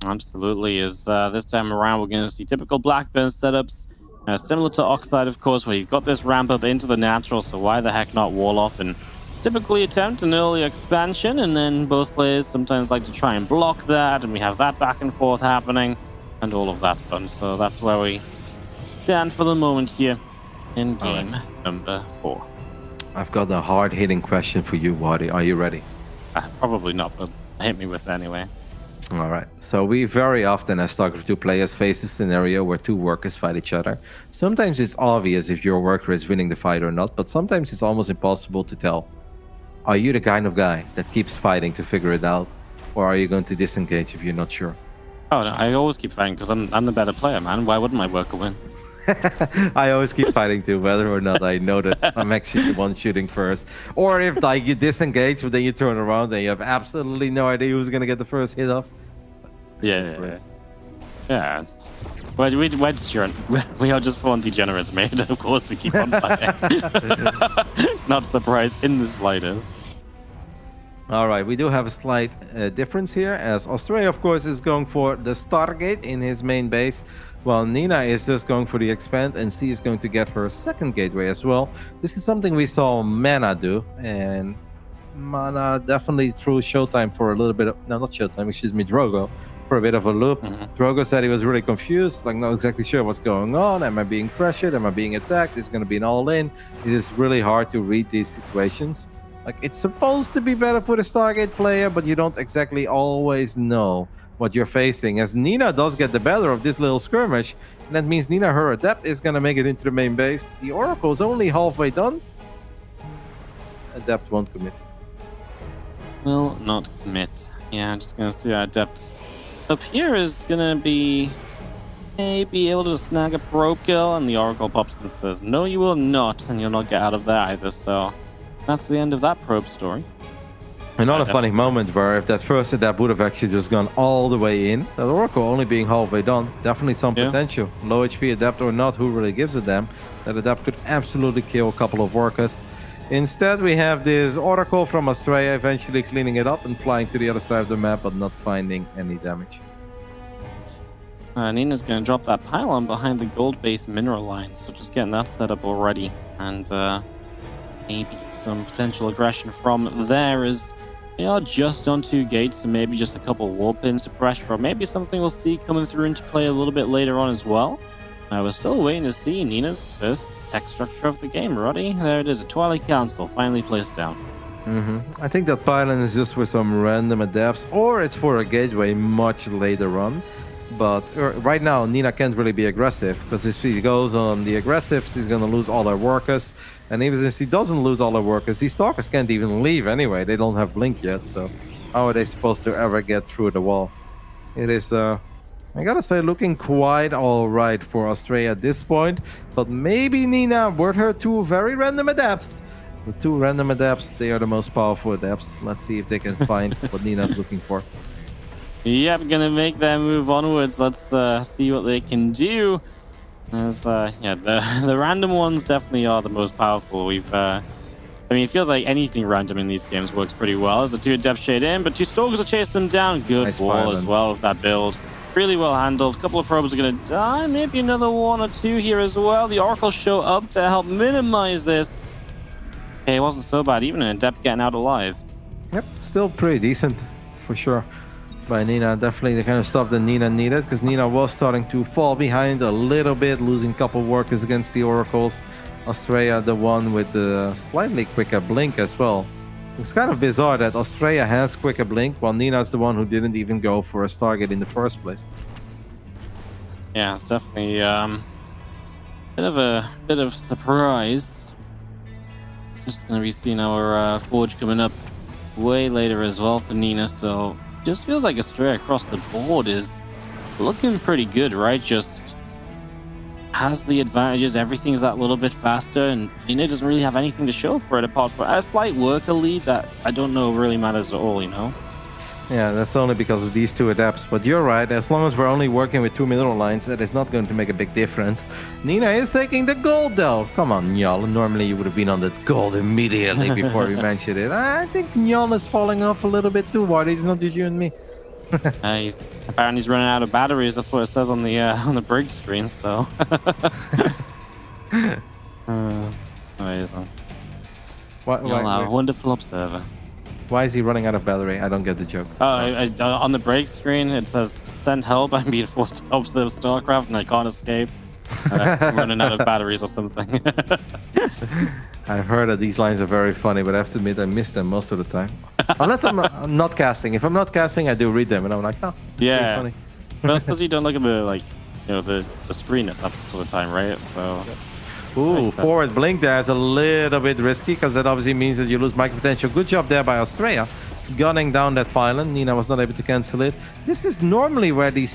Absolutely. Is this time around, we're going to see typical Blackburn setups. Similar to Oxide, of course, where you've got this ramp up into the natural, so why the heck not wall off and typically attempt an early expansion, and then both players sometimes like to try and block that, and we have that back and forth happening, and all of that fun. So that's where we stand for the moment here in game number 4. I've got a hard-hitting question for you, Wadi. Are you ready? Probably not, but hit me with it anyway. All right. So we very often, as StarCraft 2 players, face a scenario where two workers fight each other. Sometimes it's obvious if your worker is winning the fight or not, but sometimes it's almost impossible to tell. Are you the kind of guy that keeps fighting to figure it out, or are you going to disengage if you're not sure? Oh, no, I always keep fighting because I'm the better player, man. Why wouldn't my worker win? I always keep fighting too, whether or not I know that I'm actually the one shooting first. Or if like you disengage, but then you turn around and you have absolutely no idea who's going to get the first hit off. Yeah. We are just fun degenerates, mate. Of course we keep on fighting. Not surprised in the slightest. All right, we do have a slight difference here, as Astrea, of course, is going for the Stargate in his main base, while Nina is just going for the expand, and she is going to get her second gateway as well. This is something we saw Mana do, and Mana definitely threw Showtime for a little bit of... No, not Showtime, excuse me, Drogo, for a bit of a loop. Drogo said he was really confused, like not exactly sure what's going on. Am I being pressured? Am I being attacked? It's going to be an all-in. It is really hard to read these situations. Like, it's supposed to be better for the Stargate player, but you don't exactly always know what you're facing, as Nina does get the better of this little skirmish, and that means Nina, her Adept, is going to make it into the main base. The Oracle is only halfway done. Adept won't commit. Will not commit. Yeah, I'm just going to see our Adept up here is going to be maybe able to snag a probe kill, and the Oracle pops and says, no, you will not, and you'll not get out of there either, so that's the end of that probe story. Another funny moment where if that first Adept would have actually just gone all the way in, that Oracle only being halfway done, definitely some potential. Low HP Adept or not, who really gives a damn? That Adept could absolutely kill a couple of workers. Instead, we have this Oracle from Astrea eventually cleaning it up and flying to the other side of the map, but not finding any damage. Nina's going to drop that pylon behind the gold-based mineral line, so just getting that set up already, and maybe some potential aggression from there as they are just on 2 gates, and maybe just a couple of wall pins to pressure, or maybe something we'll see coming through into play a little bit later on as well. We're still waiting to see Nina's first tech structure of the game. Roddy, there it is, a Twilight Council finally placed down. I think that pylon is just for some random adapts, or it's for a gateway much later on. But right now, Nina can't really be aggressive, because if she goes on the aggressive, she's going to lose all her workers. And even if she doesn't lose all her workers, these Stalkers can't even leave anyway. They don't have Blink yet, so how are they supposed to ever get through the wall? It is, I gotta say, looking quite alright for Astrea at this point. But maybe Nina were her 2 very random adapts. The 2 random adapts, they are the most powerful adapts. Let's see if they can find what Nina's looking for. Yep, gonna make their move onwards. Let's see what they can do. As yeah, the random ones definitely are the most powerful. I mean, it feels like anything random in these games works pretty well as the 2 Adept shade in, but 2 Stalkers are chasing them down. Good nice wall pylon as well with that build. Really well handled. A couple of probes are gonna die. Maybe another 1 or 2 here as well. The Oracle show up to help minimize this. Okay, it wasn't so bad. Even an Adept getting out alive. Yep, still pretty decent for sure. By Nina, definitely the kind of stuff that Nina needed, because Nina was starting to fall behind a little bit, losing a couple workers against the Oracles. Astrea, the one with the slightly quicker blink as well. It's kind of bizarre that Astrea has quicker blink, while Nina's the one who didn't even go for a Stargate in the first place. Yeah, it's definitely bit of surprise. Just gonna be seeing our Forge coming up way later as well for Nina, so just feels like Astrea across the board is looking pretty good, right? Just has the advantages. Everything is that little bit faster, and Nina doesn't really have anything to show for it apart from a slight worker lead that I don't know really matters at all, you know? Yeah, that's only because of these two adepts. But you're right, as long as we're only working with 2 middle lines, that is not going to make a big difference. Nina is taking the gold, though. Come on, Njal. Normally you would have been on the gold immediately before we mentioned it. I think Njal is falling off a little bit too hard. He's not just you and me. Apparently he's running out of batteries. That's what it says on the break screen. So, amazing. Why, wonderful observer. Why is he running out of battery? I don't get the joke. On the break screen it says "Send help." I'm being forced to observe StarCraft and I can't escape. I'm running out of batteries or something. I've heard that these lines are very funny, but I have to admit I miss them most of the time. Unless I'm not casting. If I'm not casting, I do read them, and I'm like, oh, yeah. funny. Well, that's because you don't look at the screen at that sort of time, right? So. Ooh, forward blink there is a little bit risky because that obviously means that you lose micro potential. Good job there by Astrea, gunning down that pylon. Nina was not able to cancel it. This is normally where the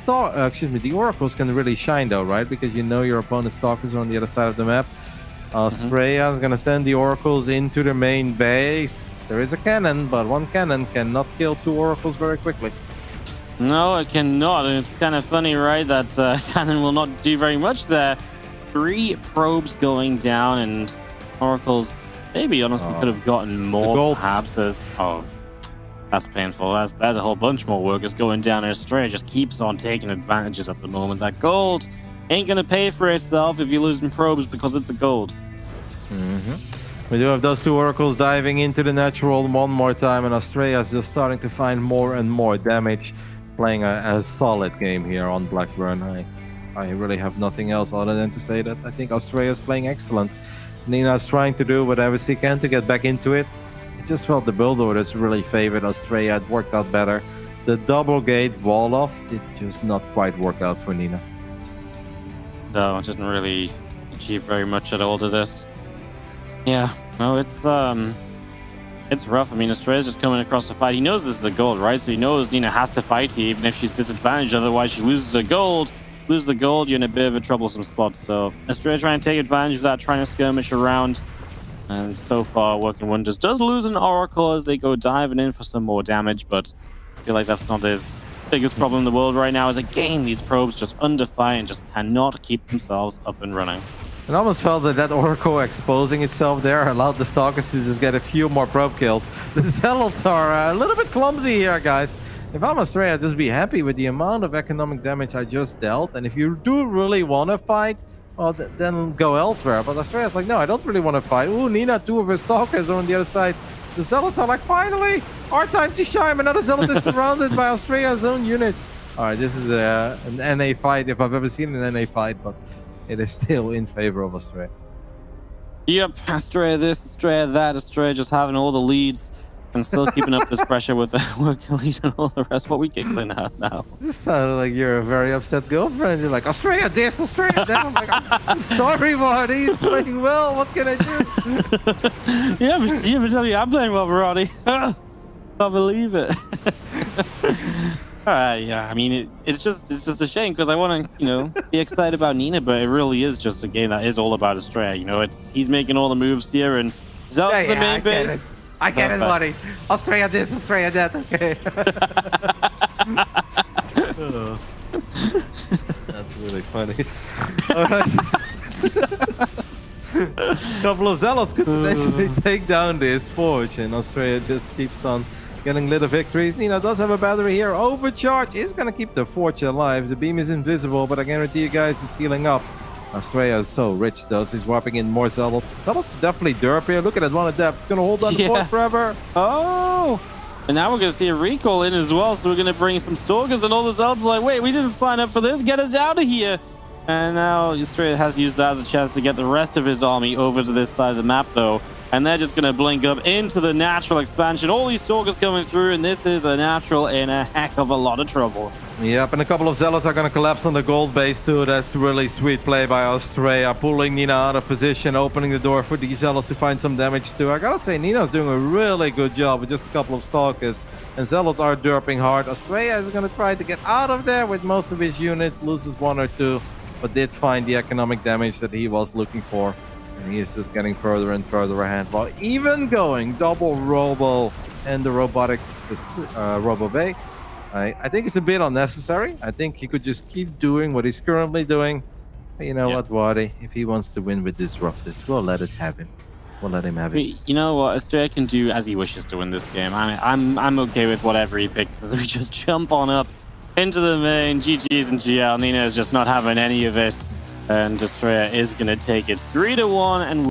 oracles can really shine, though, right? Because you know your opponent's stalkers are on the other side of the map. Astrea is gonna send the oracles into the main base. There is a cannon, but one cannon cannot kill 2 oracles very quickly. No, it cannot. And it's kind of funny, right? That cannon will not do very much there. 3 probes going down, and oracles maybe honestly could have gotten more. Perhaps that's painful. There's a whole bunch more workers going down, and Astrea just keeps on taking advantages at the moment. That gold ain't gonna pay for itself if you're losing probes because it's a gold. We do have those 2 oracles diving into the natural one more time, and Astrea is just starting to find more and more damage, playing a solid game here on Blackburn. I really have nothing else other than to say that I think Astrea is playing excellent. Nina is trying to do whatever she can to get back into it. I just felt the build orders really favored Astrea. It worked out better. The double gate wall off did just not quite work out for Nina. No, it didn't really achieve very much at all, did it? Yeah, no, it's rough. I mean, Astrea's just coming across the fight. He knows this is a gold, right? So he knows Nina has to fight here, even if she's disadvantaged. Otherwise, she loses a gold. Lose the gold, you're in a bit of a troublesome spot. So Astrea trying to take advantage of that, trying to skirmish around, and so far working wonders. Does lose an oracle as they go diving in for some more damage, but I feel like that's not his biggest problem in the world right now. Is again these probes just under fire and just cannot keep themselves up and running. It almost felt that oracle exposing itself there allowed the stalkers to just get a few more probe kills. The zealots are a little bit clumsy here, guys. If I'm Astrea, I'd just be happy with the amount of economic damage I just dealt. And if you do really want to fight, well, then go elsewhere. But Astrea's like, no, I don't really want to fight. Ooh, Nina, 2 of her stalkers are on the other side. The zealots are like, finally, our time to shine. Another zealot is surrounded by Astrea's own units. All right, this is an NA fight if I've ever seen an NA fight, but it is still in favor of Astrea. Yep, Astrea this, Astrea that, Astrea just having all the leads. And still keeping up this pressure with the worker lead and all the rest. What we giggling at now? This sounded like you're a very upset girlfriend. You're like, Astrea this, Astrea that. I'm like, I'm sorry, Marty. He's playing well. What can I do? Yeah, but tell you, I'm playing well, Marty. Can't believe it. Yeah, I mean, it's just a shame because I want to, be excited about Nina, but it really is just a game that is all about Astrea. He's making all the moves here, and Zel's the main base. I get it, buddy. Astrea this, Astrea that, okay. That's really funny. A couple of zealots could potentially take down this forge, and Astrea just keeps on getting little victories. Nina does have a battery here. Overcharge is going to keep the forge alive. The beam is invisible, but I guarantee you guys it's healing up. Astrea is so rich, though. He's warping in more zealots. Zealots definitely derp here. Look at that one adept. It's going to hold on the fort forever. Oh! And now we're going to see a recall in as well. So we're going to bring some stalkers, and all the zealots are like, wait, we didn't sign up for this. Get us out of here. And now Astrea has used that as a chance to get the rest of his army over to this side of the map, though. And they're just going to blink up into the natural expansion. All these stalkers coming through, and this is a natural in a heck of a lot of trouble. Yep, and a couple of zealots are going to collapse on the gold base too. That's really sweet play by Astrea, pulling Nina out of position, opening the door for these zealots to find some damage too. I gotta say, Nina's doing a really good job with just a couple of stalkers. And zealots are derping hard. Astrea is going to try to get out of there with most of his units, loses 1 or 2. but did find the economic damage that he was looking for. And he is just getting further and further ahead, while even going double Robo and the robotics Robo Bay. I think it's a bit unnecessary. I think he could just keep doing what he's currently doing. But you know what, Wadi? If he wants to win with Disruptors, we'll let it have him. We'll let him have it. You know what? Astrea can do as he wishes to win this game. I'm okay with whatever he picks. So we just jump on up into the main. GG's and GL. Nina is just not having any of it. And Astrea is going to take it 3-1 and